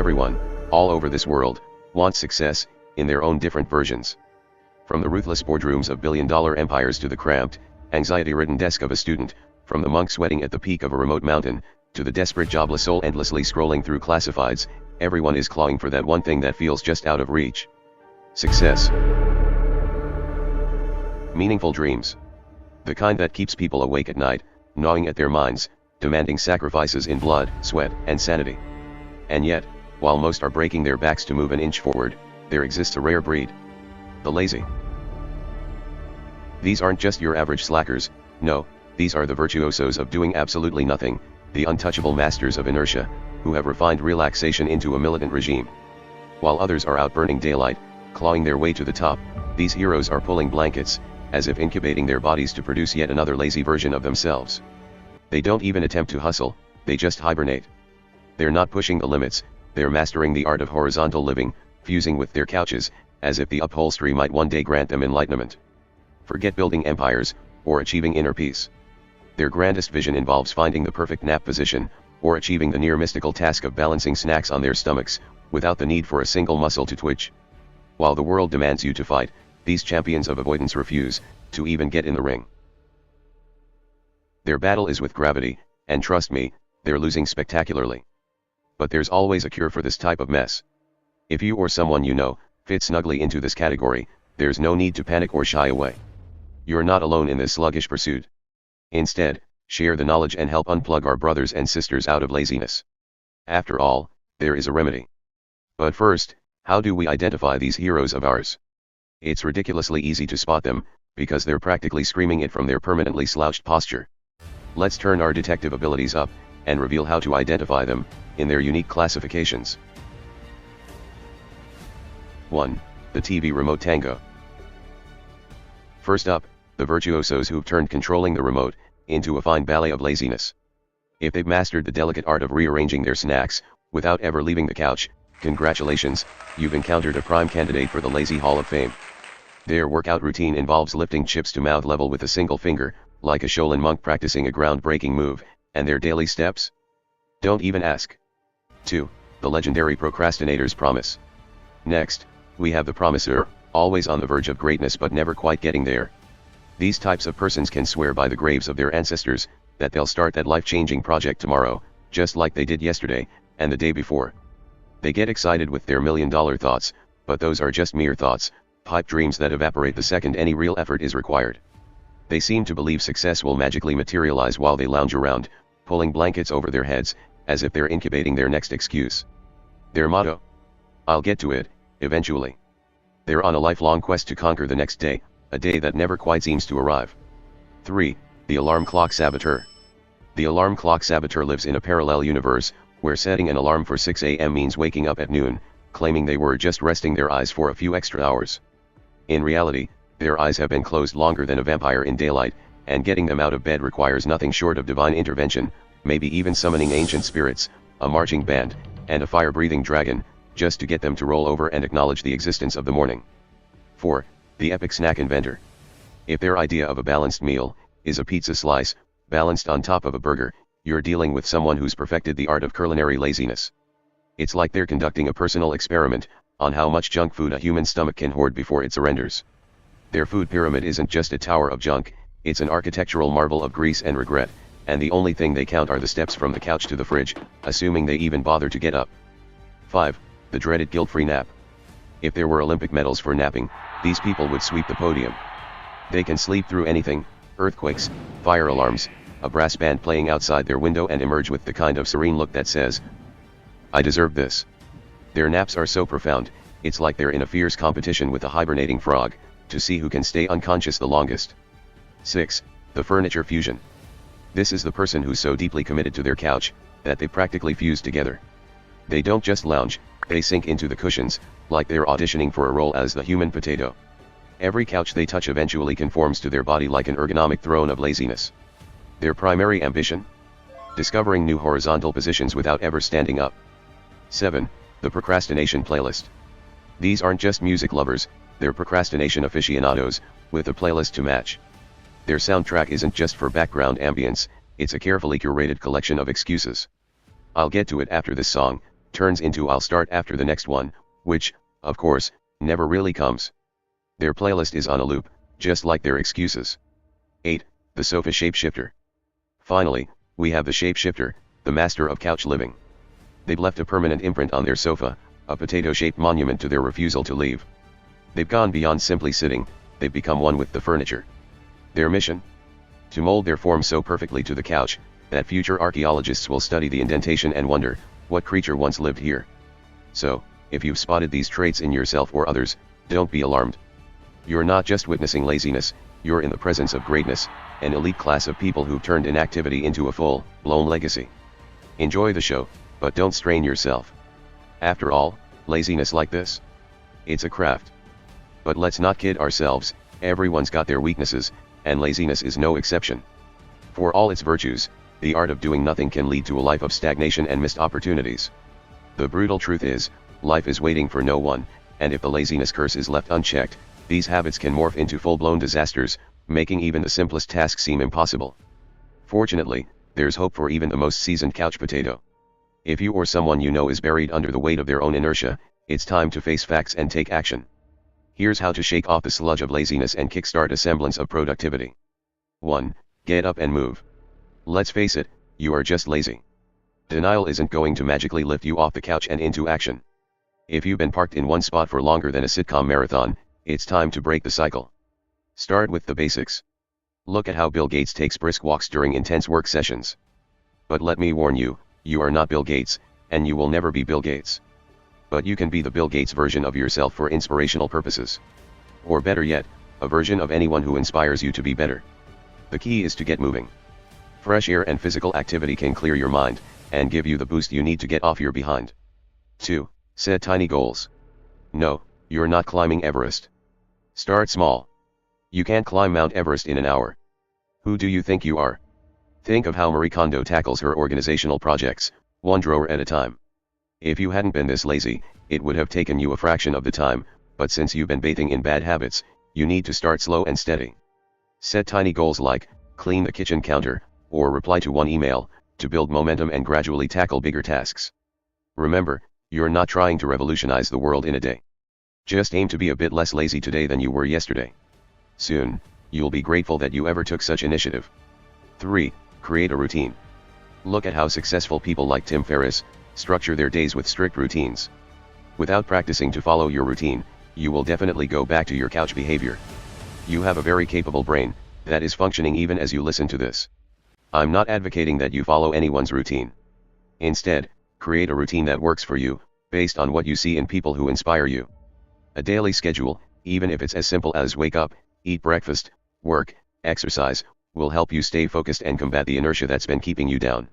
Everyone, all over this world, wants success, in their own different versions. From the ruthless boardrooms of billion-dollar empires to the cramped, anxiety-ridden desk of a student, from the monk sweating at the peak of a remote mountain, to the desperate jobless soul endlessly scrolling through classifieds, everyone is clawing for that one thing that feels just out of reach. Success. Meaningful dreams. The kind that keeps people awake at night, gnawing at their minds, demanding sacrifices in blood, sweat, and sanity. And yet, while most are breaking their backs to move an inch forward, there exists a rare breed. The lazy. These aren't just your average slackers, no, these are the virtuosos of doing absolutely nothing, the untouchable masters of inertia, who have refined relaxation into a militant regime. While others are out burning daylight, clawing their way to the top, these heroes are pulling blankets, as if incubating their bodies to produce yet another lazy version of themselves. They don't even attempt to hustle, they just hibernate. They're not pushing the limits, they're mastering the art of horizontal living, fusing with their couches, as if the upholstery might one day grant them enlightenment. Forget building empires, or achieving inner peace. Their grandest vision involves finding the perfect nap position, or achieving the near mystical task of balancing snacks on their stomachs, without the need for a single muscle to twitch. While the world demands you to fight, these champions of avoidance refuse to even get in the ring. Their battle is with gravity, and trust me, they're losing spectacularly. But there's always a cure for this type of mess. If you or someone you know fit snugly into this category, there's no need to panic or shy away. You're not alone in this sluggish pursuit. Instead, share the knowledge and help unplug our brothers and sisters out of laziness. After all, there is a remedy. But first, how do we identify these heroes of ours? It's ridiculously easy to spot them, because they're practically screaming it from their permanently slouched posture. Let's turn our detective abilities up, and reveal how to identify them, in their unique classifications. 1. The TV remote tango. First up, the virtuosos who've turned controlling the remote into a fine ballet of laziness. If they've mastered the delicate art of rearranging their snacks, without ever leaving the couch, congratulations, you've encountered a prime candidate for the Lazy Hall of Fame. Their workout routine involves lifting chips to mouth level with a single finger, like a Shaolin monk practicing a groundbreaking move, and their daily steps? Don't even ask. 2. The legendary procrastinator's promise. Next, we have the promiser, always on the verge of greatness but never quite getting there. These types of persons can swear by the graves of their ancestors, that they'll start that life-changing project tomorrow, just like they did yesterday, and the day before. They get excited with their million-dollar thoughts, but those are just mere thoughts, pipe dreams that evaporate the second any real effort is required. They seem to believe success will magically materialize while they lounge around, pulling blankets over their heads, as if they're incubating their next excuse. Their motto? I'll get to it, eventually. They're on a lifelong quest to conquer the next day, a day that never quite seems to arrive. 3. The alarm clock saboteur. The alarm clock saboteur lives in a parallel universe, where setting an alarm for 6 a.m. means waking up at noon, claiming they were just resting their eyes for a few extra hours. In reality, their eyes have been closed longer than a vampire in daylight, and getting them out of bed requires nothing short of divine intervention, maybe even summoning ancient spirits, a marching band, and a fire-breathing dragon, just to get them to roll over and acknowledge the existence of the morning. 4. The epic snack inventor. If their idea of a balanced meal is a pizza slice, balanced on top of a burger, you're dealing with someone who's perfected the art of culinary laziness. It's like they're conducting a personal experiment on how much junk food a human stomach can hoard before it surrenders. Their food pyramid isn't just a tower of junk, it's an architectural marvel of grease and regret, and the only thing they count are the steps from the couch to the fridge, assuming they even bother to get up. 5. The dreaded guilt-free nap. If there were Olympic medals for napping, these people would sweep the podium. They can sleep through anything, earthquakes, fire alarms, a brass band playing outside their window, and emerge with the kind of serene look that says, I deserve this. Their naps are so profound, it's like they're in a fierce competition with a hibernating frog, to see who can stay unconscious the longest. 6. The furniture fusion. This is the person who's so deeply committed to their couch, that they practically fuse together. They don't just lounge, they sink into the cushions, like they're auditioning for a role as the human potato. Every couch they touch eventually conforms to their body like an ergonomic throne of laziness. Their primary ambition? Discovering new horizontal positions without ever standing up. 7. The procrastination playlist. These aren't just music lovers, they're procrastination aficionados, with a playlist to match. Their soundtrack isn't just for background ambience, it's a carefully curated collection of excuses. I'll get to it after this song, turns into I'll start after the next one, which, of course, never really comes. Their playlist is on a loop, just like their excuses. 8. The sofa shapeshifter. Finally, we have the shapeshifter, the master of couch living. They've left a permanent imprint on their sofa, a potato-shaped monument to their refusal to leave. They've gone beyond simply sitting, they've become one with the furniture. Their mission? To mold their form so perfectly to the couch, that future archaeologists will study the indentation and wonder, what creature once lived here? So, if you've spotted these traits in yourself or others, don't be alarmed. You're not just witnessing laziness, you're in the presence of greatness, an elite class of people who've turned inactivity into a full-blown legacy. Enjoy the show, but don't strain yourself. After all, laziness like this? It's a craft. But let's not kid ourselves, everyone's got their weaknesses, and laziness is no exception. For all its virtues, the art of doing nothing can lead to a life of stagnation and missed opportunities. The brutal truth is, life is waiting for no one, and if the laziness curse is left unchecked, these habits can morph into full-blown disasters, making even the simplest task seem impossible. Fortunately, there's hope for even the most seasoned couch potato. If you or someone you know is buried under the weight of their own inertia, it's time to face facts and take action. Here's how to shake off the sludge of laziness and kickstart a semblance of productivity. 1. Get up and move. Let's face it, you are just lazy. Denial isn't going to magically lift you off the couch and into action. If you've been parked in one spot for longer than a sitcom marathon, it's time to break the cycle. Start with the basics. Look at how Bill Gates takes brisk walks during intense work sessions. But let me warn you, you are not Bill Gates, and you will never be Bill Gates. But you can be the Bill Gates version of yourself for inspirational purposes. Or better yet, a version of anyone who inspires you to be better. The key is to get moving. Fresh air and physical activity can clear your mind, and give you the boost you need to get off your behind. 2. Set tiny goals. No, you're not climbing Everest. Start small. You can't climb Mount Everest in an hour. Who do you think you are? Think of how Marie Kondo tackles her organizational projects, one drawer at a time. If you hadn't been this lazy, it would have taken you a fraction of the time, but since you've been bathing in bad habits, you need to start slow and steady. Set tiny goals like, clean the kitchen counter, or reply to one email, to build momentum and gradually tackle bigger tasks. Remember, you're not trying to revolutionize the world in a day. Just aim to be a bit less lazy today than you were yesterday. Soon, you'll be grateful that you ever took such initiative. 3. Create a routine. Look at how successful people like Tim Ferriss structure their days with strict routines. Without practicing to follow your routine, you will definitely go back to your couch behavior. You have a very capable brain that is functioning even as you listen to this. I'm not advocating that you follow anyone's routine. Instead, create a routine that works for you, based on what you see in people who inspire you. A daily schedule, even if it's as simple as wake up, eat breakfast, work, exercise, will help you stay focused and combat the inertia that's been keeping you down.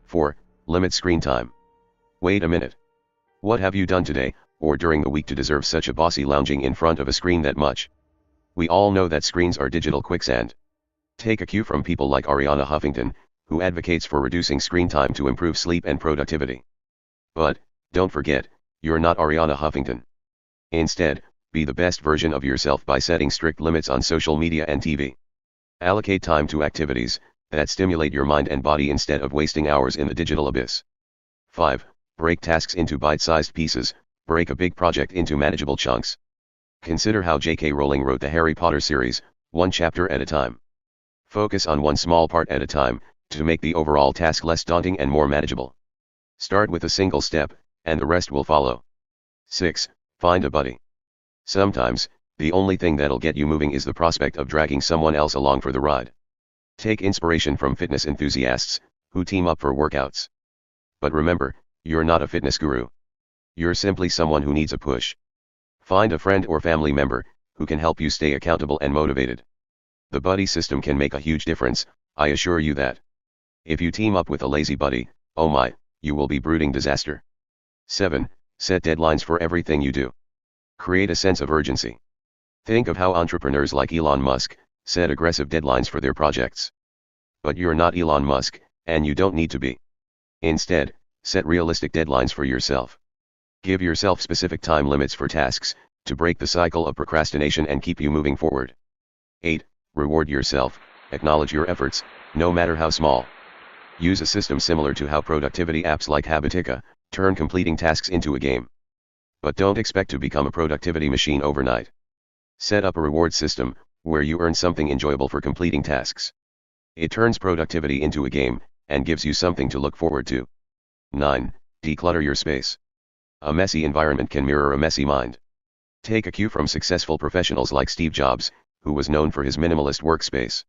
4. Limit screen time. Wait a minute. What have you done today, or during the week to deserve such a bossy lounging in front of a screen that much? We all know that screens are digital quicksand. Take a cue from people like Arianna Huffington, who advocates for reducing screen time to improve sleep and productivity. But, don't forget, you're not Arianna Huffington. Instead, be the best version of yourself by setting strict limits on social media and TV. Allocate time to activities that stimulate your mind and body instead of wasting hours in the digital abyss. 5. Break tasks into bite-sized pieces. Break a big project into manageable chunks. Consider how J.K. Rowling wrote the Harry Potter series, one chapter at a time. Focus on one small part at a time, to make the overall task less daunting and more manageable. Start with a single step, and the rest will follow. 6. Find a buddy. Sometimes, the only thing that'll get you moving is the prospect of dragging someone else along for the ride. Take inspiration from fitness enthusiasts, who team up for workouts. But remember, you're not a fitness guru. You're simply someone who needs a push. Find a friend or family member, who can help you stay accountable and motivated. The buddy system can make a huge difference, I assure you that. If you team up with a lazy buddy, oh my, you will be brooding disaster. 7. Set deadlines for everything you do. Create a sense of urgency. Think of how entrepreneurs like Elon Musk set aggressive deadlines for their projects. But you're not Elon Musk, and you don't need to be. Instead, set realistic deadlines for yourself. Give yourself specific time limits for tasks, to break the cycle of procrastination and keep you moving forward. 8. Reward yourself. Acknowledge your efforts, no matter how small. Use a system similar to how productivity apps like Habitica Turn completing tasks into a game. But don't expect to become a productivity machine overnight. Set up a reward system, where you earn something enjoyable for completing tasks. It turns productivity into a game, and gives you something to look forward to. 9. Declutter your space. A messy environment can mirror a messy mind. Take a cue from successful professionals like Steve Jobs, who was known for his minimalist workspace.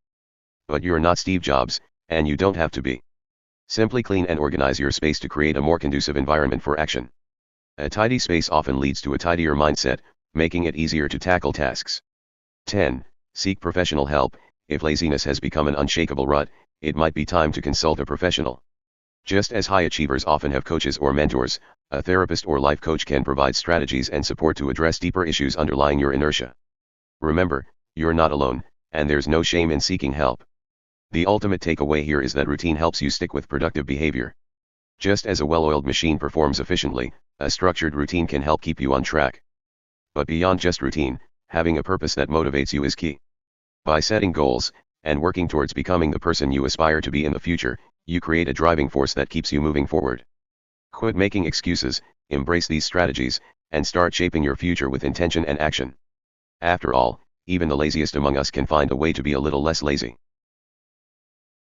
But you're not Steve Jobs, and you don't have to be. Simply clean and organize your space to create a more conducive environment for action. A tidy space often leads to a tidier mindset, making it easier to tackle tasks. 10. Seek professional help. If laziness has become an unshakable rut, it might be time to consult a professional. Just as high achievers often have coaches or mentors, a therapist or life coach can provide strategies and support to address deeper issues underlying your inertia. Remember, you're not alone, and there's no shame in seeking help. The ultimate takeaway here is that routine helps you stick with productive behavior. Just as a well-oiled machine performs efficiently, a structured routine can help keep you on track. But beyond just routine, having a purpose that motivates you is key. By setting goals, and working towards becoming the person you aspire to be in the future, you create a driving force that keeps you moving forward. Quit making excuses, embrace these strategies, and start shaping your future with intention and action. After all, even the laziest among us can find a way to be a little less lazy.